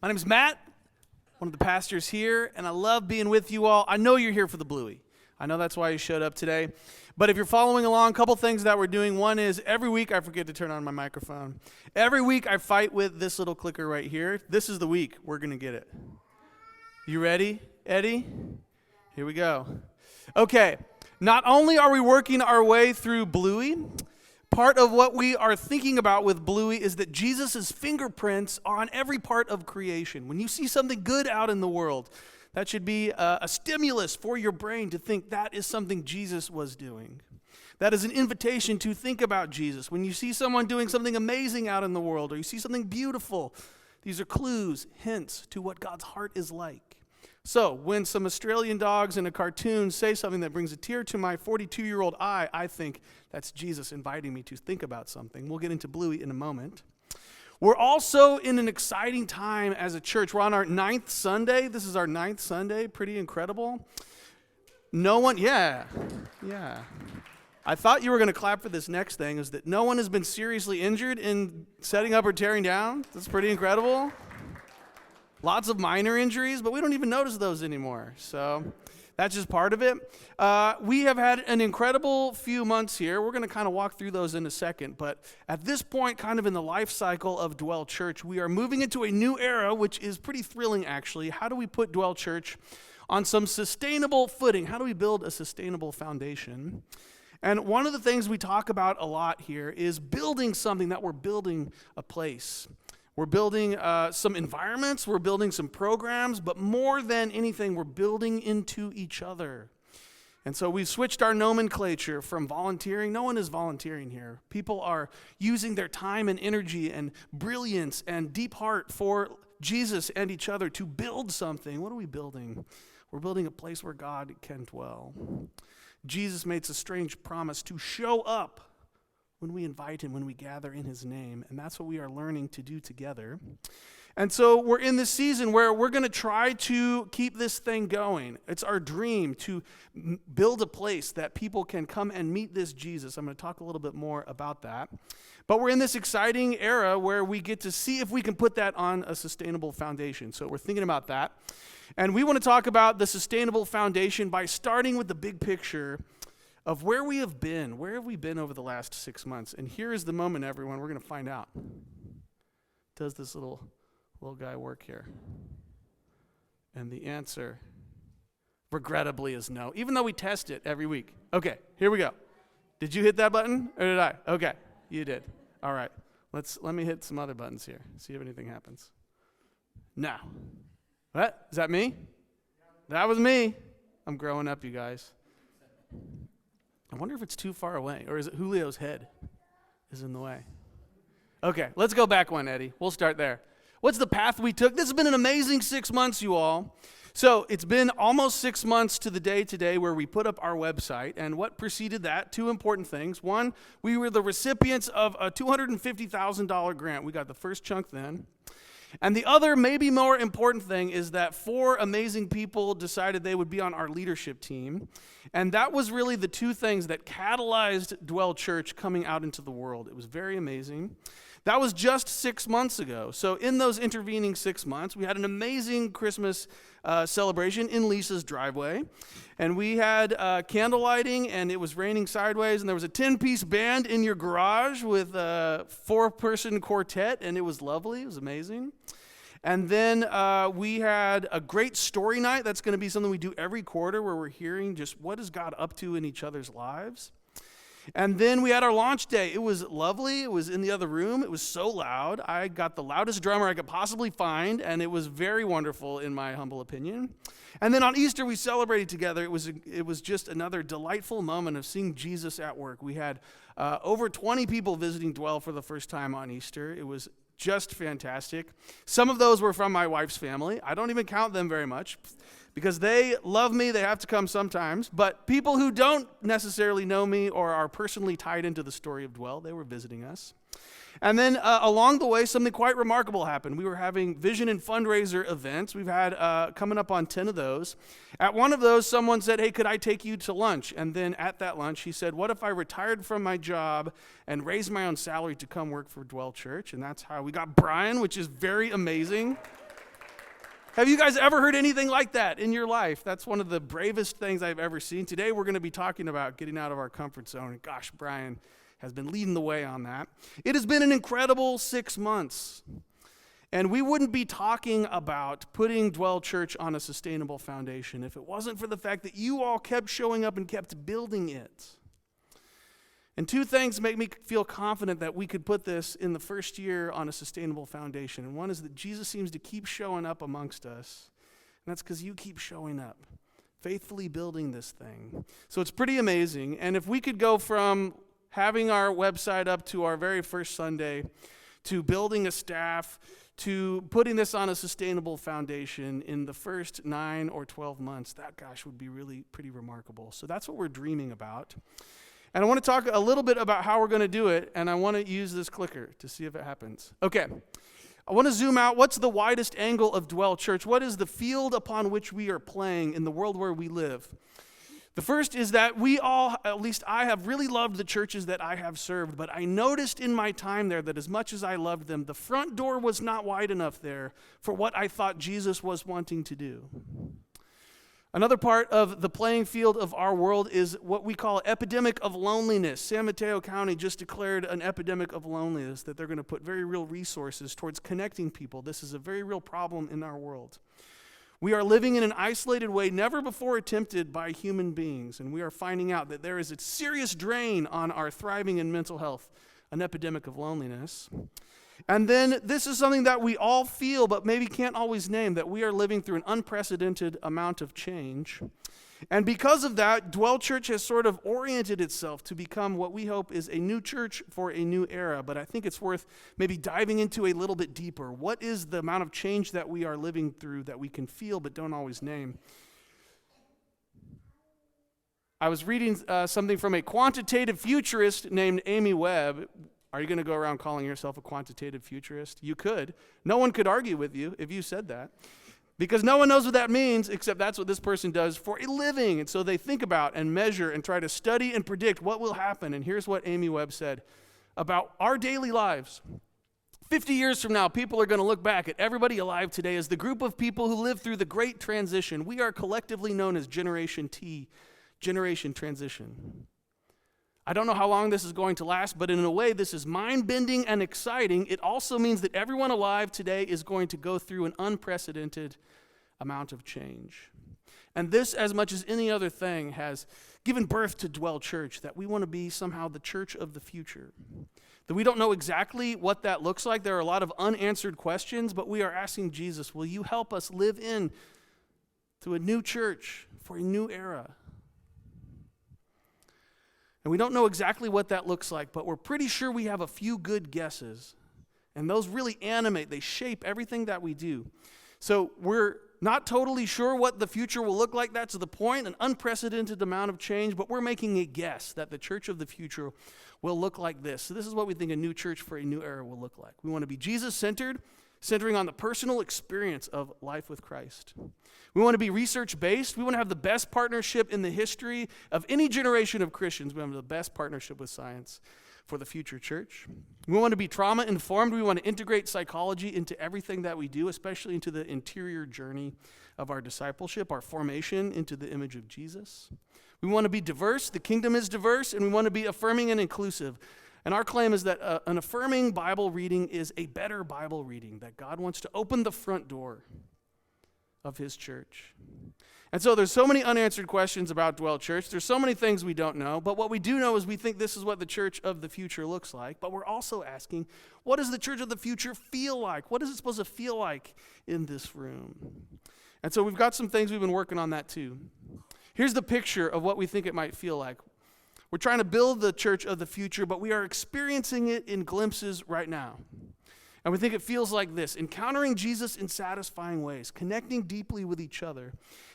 My name's Matt, one of the pastors here, and I love being with you all. I know you're here for the Bluey. I know that's why you showed up today. But if you're following along, a couple things that we're doing. One is every week, I forget to turn on my microphone. Every week I fight with this little clicker right here. This is the week we're going to get it. You ready, Eddie? Here we go. Okay, not only are we working our way through Bluey, part of what we are thinking about with Bluey is that Jesus' fingerprints are on every part of creation. When you see something good out in the world, that should be a stimulus for your brain to think that is something Jesus was doing. That is an invitation to think about Jesus. When you see someone doing something amazing out in the world, or you see something beautiful, these are clues, hints to what God's heart is like. So when some Australian dogs in a cartoon say something that brings a tear to my 42-year-old eye, I think that's Jesus inviting me to think about something. We'll get into Bluey in a moment. We're also in an exciting time as a church. We're on our 9th Sunday. This is our 9th Sunday. Pretty incredible. Yeah. I thought you were going to clap for this next thing, is that no one has been seriously injured in setting up or tearing down. That's pretty incredible. Lots of minor injuries, but we don't even notice those anymore. So that's just part of it. We have had an incredible few months here. We're going to kind of walk through those in a second. But at this point, kind of in the life cycle of Dwell Church, we are moving into a new era, which is pretty thrilling, actually. How do we put Dwell Church on some sustainable footing? How do we build a sustainable foundation? And one of the things we talk about a lot here is building something, that we're building a place. We're building some environments, we're building some programs, but more than anything, we're building into each other. And so we've switched our nomenclature from volunteering. No one is volunteering here. People are using their time and energy and brilliance and deep heart for Jesus and each other to build something. What are we building? We're building a place where God can dwell. Jesus makes a strange promise to show up when we invite him, when we gather in his name. And that's what we are learning to do together. And so we're in this season where we're going to try to keep this thing going. It's our dream to build a place that people can come and meet this Jesus. I'm going to talk a little bit more about that. But we're in this exciting era where we get to see if we can put that on a sustainable foundation. So we're thinking about that. And we want to talk about the sustainable foundation by starting with the big picture of where we have been. Where have we been over the last 6 months? And here is the moment, everyone. We're going to find out. Does this little guy work here? And the answer, regrettably, is no, even though we test it every week. Okay, here we go. Did you hit that button, or did I? Okay, you did. All right, let me hit some other buttons here, see if anything happens. No. What? Is that me? That was me. I'm growing up, you guys. I wonder if it's too far away, or is it Julio's head is in the way? Okay, let's go back one, Eddie. We'll start there. What's the path we took? This has been an amazing 6 months, you all. So it's been almost 6 months to the day today where we put up our website, and what preceded that? Two important things. One, we were the recipients of a $250,000 grant. We got the first chunk then. And the other, maybe more important thing, is that 4 amazing people decided they would be on our leadership team. And that was really the two things that catalyzed Dwell Church coming out into the world. It was very amazing. That was just 6 months ago. So in those intervening 6 months, we had an amazing Christmas celebration in Lisa's driveway. And we had candle lighting, and it was raining sideways, and there was a 10-piece band in your garage with a 4-person quartet, and it was lovely. It was amazing. And then we had a great story night. That's going to be something we do every quarter, where we're hearing just what is God up to in each other's lives. And then we had our launch day. It was lovely. It was in the other room. It was so loud. I got the loudest drummer I could possibly find, and it was very wonderful in my humble opinion. And then on Easter, we celebrated together. It was just another delightful moment of seeing Jesus at work. We had over 20 people visiting Dwell for the first time on Easter. It was just fantastic. Some of those were from my wife's family. I don't even count them very much because they love me. They have to come sometimes. But people who don't necessarily know me or are personally tied into the story of Dwell, they were visiting us. And then along the way, something quite remarkable happened. We were having vision and fundraiser events. We've had coming up on 10 of those. At one of those, someone said, "Hey, could I take you to lunch?" And then at that lunch, he said, "What if I retired from my job and raised my own salary to come work for Dwell Church?" And that's how we got Brian, which is very amazing. Have you guys ever heard anything like that in your life? That's one of the bravest things I've ever seen. Today we're going to be talking about getting out of our comfort zone. And gosh, Brian has been leading the way on that. It has been an incredible 6 months. And we wouldn't be talking about putting Dwell Church on a sustainable foundation if it wasn't for the fact that you all kept showing up and kept building it. And two things make me feel confident that we could put this in the first year on a sustainable foundation. And one is that Jesus seems to keep showing up amongst us. And that's because you keep showing up, faithfully building this thing. So it's pretty amazing. And if we could go from having our website up to our very first Sunday, to building a staff, to putting this on a sustainable foundation in the first 9 or 12 months, that, gosh, would be really pretty remarkable. So that's what we're dreaming about. And I want to talk a little bit about how we're going to do it, and I want to use this clicker to see if it happens. Okay, I want to zoom out. What's the widest angle of Dwell Church? What is the field upon which we are playing in the world where we live? The first is that we all, at least I have really loved the churches that I have served, but I noticed in my time there that as much as I loved them, the front door was not wide enough there for what I thought Jesus was wanting to do. Another part of the playing field of our world is what we call epidemic of loneliness. San Mateo County just declared an epidemic of loneliness, that they're going to put very real resources towards connecting people. This is a very real problem in our world. We are living in an isolated way never before attempted by human beings, and we are finding out that there is a serious drain on our thriving and mental health, an epidemic of loneliness. And then this is something that we all feel but maybe can't always name, that we are living through an unprecedented amount of change. And because of that, Dwell Church has sort of oriented itself to become what we hope is a new church for a new era. But I think it's worth maybe diving into a little bit deeper. What is the amount of change that we are living through that we can feel but don't always name? I was reading something from a quantitative futurist named Amy Webb. Are you going to go around calling yourself a quantitative futurist? You could. No one could argue with you if you said that, because no one knows what that means, except that's what this person does for a living. And so they think about and measure and try to study and predict what will happen. And here's what Amy Webb said about our daily lives. 50 years from now, people are going to look back at everybody alive today as the group of people who lived through the Great Transition. We are collectively known as Generation T, Generation Transition. I don't know how long this is going to last, but in a way, this is mind-bending and exciting. It also means that everyone alive today is going to go through an unprecedented amount of change. And this, as much as any other thing, has given birth to Dwell Church, that we want to be somehow the church of the future. That we don't know exactly what that looks like. There are a lot of unanswered questions, but we are asking Jesus, will you help us live in to a new church for a new era? And we don't know exactly what that looks like, but we're pretty sure we have a few good guesses. And those really animate, they shape everything that we do. So we're not totally sure what the future will look like. That's the point, an unprecedented amount of change, but we're making a guess that the church of the future will look like this. So this is what we think a new church for a new era will look like. We want to be Jesus-centered, centering on the personal experience of life with Christ. We want to be research-based. We want to have the best partnership in the history of any generation of Christians. We want to have the best partnership with science for the future church. We want to be trauma-informed. We want to integrate psychology into everything that we do, especially into the interior journey of our discipleship, our formation into the image of Jesus. We want to be diverse. The kingdom is diverse, and we want to be affirming and inclusive. And our claim is that an affirming Bible reading is a better Bible reading, that God wants to open the front door of his church. And so there's so many unanswered questions about Dwell Church. There's so many things we don't know, but what we do know is we think this is what the church of the future looks like. But we're also asking, what does the church of the future feel like? What is it supposed to feel like in this room? And so we've got some things we've been working on that too. Here's the picture of what we think it might feel like. We're trying to build the church of the future, but we are experiencing it in glimpses right now. And we think it feels like this: encountering Jesus in satisfying ways, connecting deeply with each other,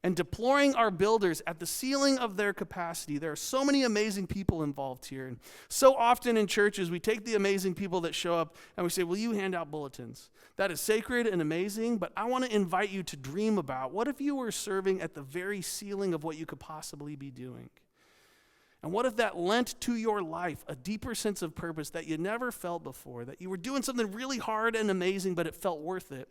and deploying our builders at the ceiling of their capacity. There are so many amazing people involved here. And so often in churches, we take the amazing people that show up and we say, will you hand out bulletins? That is sacred and amazing, but I want to invite you to dream about, what if you were serving at the very ceiling of what you could possibly be doing? And what if that lent to your life a deeper sense of purpose that you never felt before, that you were doing something really hard and amazing, but it felt worth it?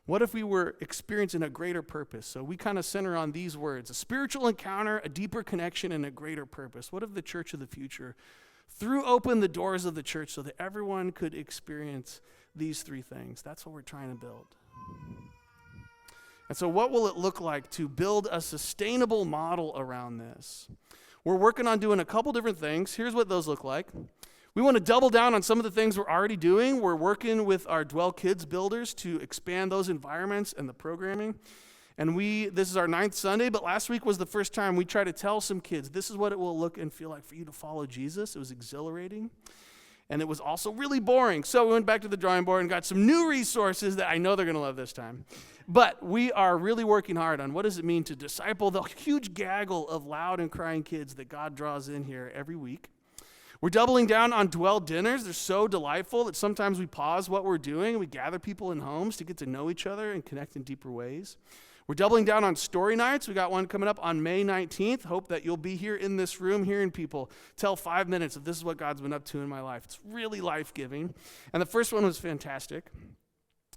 What if we were experiencing a greater purpose? So we kind of center on these words: a spiritual encounter, a deeper connection, and a greater purpose. What if the church of the future threw open the doors of the church so that everyone could experience these three things? That's what we're trying to build. And so what will it look like to build a sustainable model around this? We're working on doing a couple different things. Here's what those look like. We want to double down on some of the things we're already doing. We're working with our Dwell Kids builders to expand those environments and the programming. And this is our 9th Sunday, but last week was the first time we tried to tell some kids, this is what it will look and feel like for you to follow Jesus. It was exhilarating. And it was also really boring. So we went back to the drawing board and got some new resources that I know they're going to love this time. But we are really working hard on what does it mean to disciple the huge gaggle of loud and crying kids that God draws in here every week. We're doubling down on Dwell dinners. They're so delightful that sometimes we pause what we're doing and we gather people in homes to get to know each other and connect in deeper ways. We're doubling down on story nights. We got one coming up on May 19th. Hope that you'll be here in this room hearing people tell 5 minutes of this is what God's been up to in my life. It's really life-giving. And the first one was fantastic.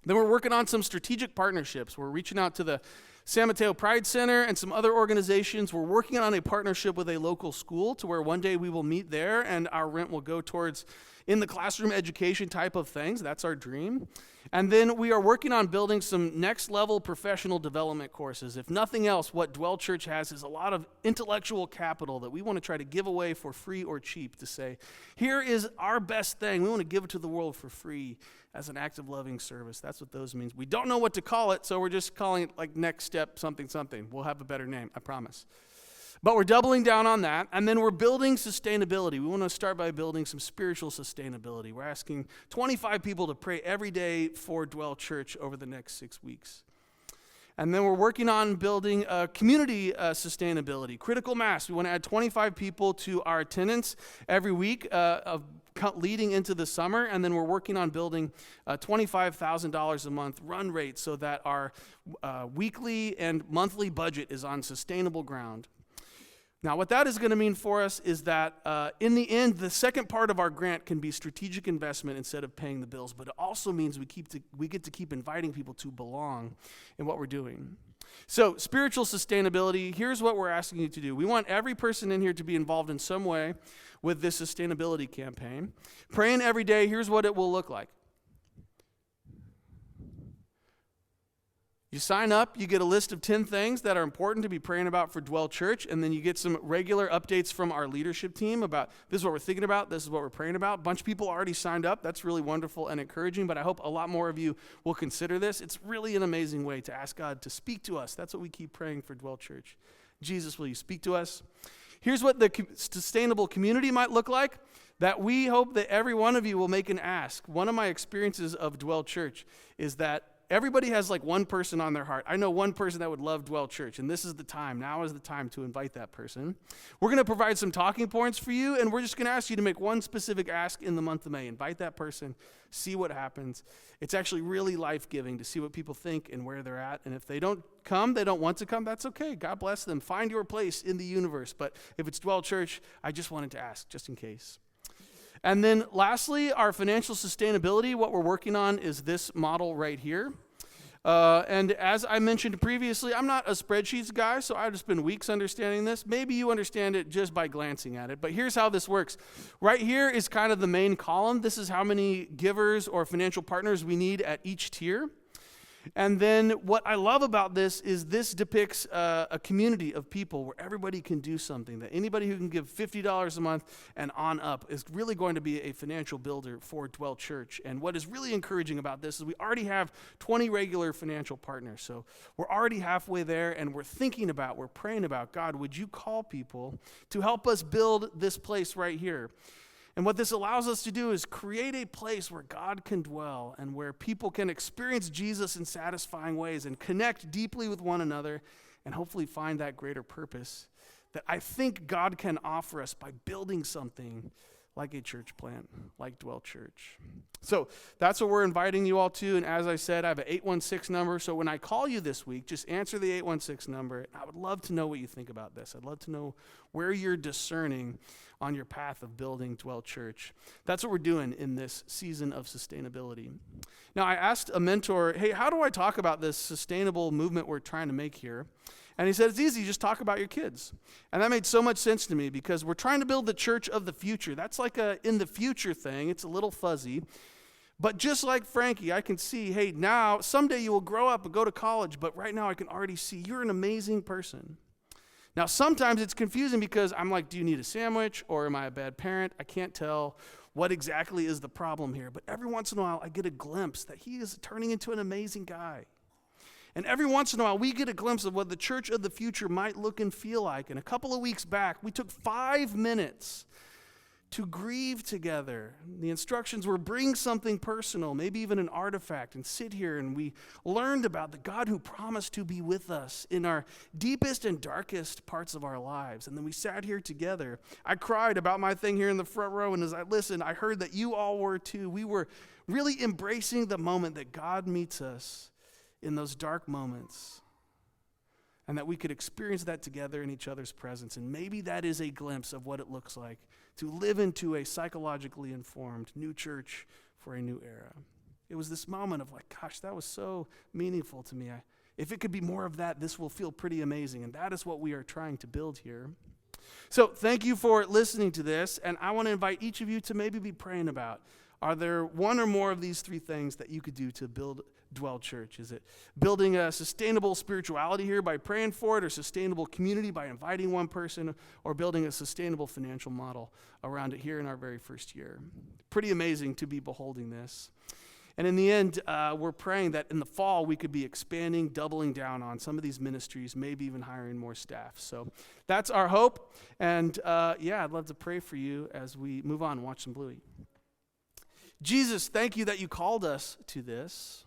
Then we're working on some strategic partnerships. We're reaching out to the San Mateo Pride Center and some other organizations. We're working on a partnership with a local school to where one day we will meet there and our rent will go towards in the classroom education type of things. That's our dream. And then we are working on building some next level professional development courses. If nothing else, what Dwell Church has is a lot of intellectual capital that we want to try to give away for free or cheap to say, here is our best thing. We want to give it to the world for free as an act of loving service. That's what those means. We don't know what to call it, so we're just calling it like next step something something. We'll have a better name, I promise. But we're doubling down on that, and then we're building sustainability. We want to start by building some spiritual sustainability. We're asking 25 people to pray every day for Dwell Church over the next 6 weeks. And then we're working on building community sustainability, critical mass. We want to add 25 people to our attendance every week leading into the summer, and then we're working on building $25,000 a month run rate so that our weekly and monthly budget is on sustainable ground. Now, what that is going to mean for us is that in the end, the second part of our grant can be strategic investment instead of paying the bills, but it also means we get to keep inviting people to belong in what we're doing. So, spiritual sustainability, here's what we're asking you to do. We want every person in here to be involved in some way with this sustainability campaign. Praying every day, here's what it will look like. You sign up, you get a list of 10 things that are important to be praying about for Dwell Church, and then you get some regular updates from our leadership team about this is what we're thinking about, this is what we're praying about. A bunch of people already signed up. That's really wonderful and encouraging, but I hope a lot more of you will consider this. It's really an amazing way to ask God to speak to us. That's what we keep praying for Dwell Church. Jesus, will you speak to us? Here's what the sustainable community might look like, that we hope that every one of you will make an ask. One of my experiences of Dwell Church is that everybody has like one person on their heart. I know one person that would love Dwell Church, and this is the time. Now is the time to invite that person. We're going to provide some talking points for you, and we're just going to ask you to make one specific ask in the month of May. Invite that person, see what happens. It's actually really life-giving to see what people think and where they're at, and if they don't come, they don't want to come, that's okay. God bless them. Find your place in the universe, but if it's Dwell Church, I just wanted to ask, just in case. And then lastly, our financial sustainability, what we're working on is this model right here. And as I mentioned previously, I'm not a spreadsheets guy, so I've just been weeks understanding this. Maybe you understand it just by glancing at it, but here's how this works. Right here is kind of the main column. This is how many givers or financial partners we need at each tier. And then what I love about this is this depicts a community of people where everybody can do something, that anybody who can give $50 a month and on up is really going to be a financial builder for Dwell Church. And what is really encouraging about this is we already have 20 regular financial partners. So we're already halfway there, and we're praying about, God, would you call people to help us build this place right here? And what this allows us to do is create a place where God can dwell and where people can experience Jesus in satisfying ways and connect deeply with one another and hopefully find that greater purpose that I think God can offer us by building something like a church plant, like Dwell Church. So that's what we're inviting you all to. And as I said, I have an 816 number. So when I call you this week, just answer the 816 number. I would love to know what you think about this. I'd love to know where you're discerning on your path of building Dwell Church. That's what we're doing in this season of sustainability. Now, I asked a mentor, hey, how do I talk about this sustainable movement we're trying to make here? And he said, it's easy, just talk about your kids. And that made so much sense to me because we're trying to build the church of the future. That's like a in the future thing. It's a little fuzzy. But just like Frankie, I can see, hey, now, someday you will grow up and go to college, but right now I can already see you're an amazing person. Now, sometimes it's confusing because I'm like, do you need a sandwich or am I a bad parent? I can't tell what exactly is the problem here. But every once in a while, I get a glimpse that he is turning into an amazing guy. And every once in a while, we get a glimpse of what the church of the future might look and feel like. And a couple of weeks back, we took 5 minutes to grieve together. The instructions were bring something personal, maybe even an artifact, and sit here, and we learned about the God who promised to be with us in our deepest and darkest parts of our lives. And then we sat here together. I cried about my thing here in the front row, and as I listened, I heard that you all were too. We were really embracing the moment that God meets us in those dark moments, and that we could experience that together in each other's presence. And maybe that is a glimpse of what it looks like to live into a psychologically informed new church for a new era. It was this moment of like, gosh, that was so meaningful to me. If it could be more of that, this will feel pretty amazing. And that is what we are trying to build here. So thank you for listening to this. And I want to invite each of you to maybe be praying about, are there one or more of these 3 things that you could do to build Dwell Church? Is it building a sustainable spirituality here by praying for it, or sustainable community by inviting one person, or building a sustainable financial model around it here in our very first year? Pretty amazing to be beholding this. And in the end, we're praying that in the fall we could be expanding, doubling down on some of these ministries, maybe even hiring more staff. So that's our hope. And I'd love to pray for you as we move on and watch some Bluey. Jesus, thank you that you called us to this.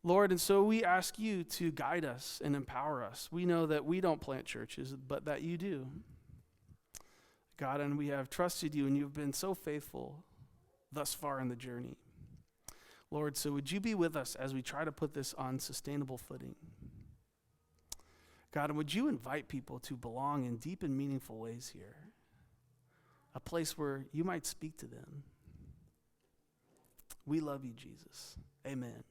Lord, and so we ask you to guide us and empower us. We know that we don't plant churches, but that you do. God, and we have trusted you, and you've been so faithful thus far in the journey. Lord, so would you be with us as we try to put this on sustainable footing? God, and would you invite people to belong in deep and meaningful ways here? A place where you might speak to them. We love you, Jesus. Amen.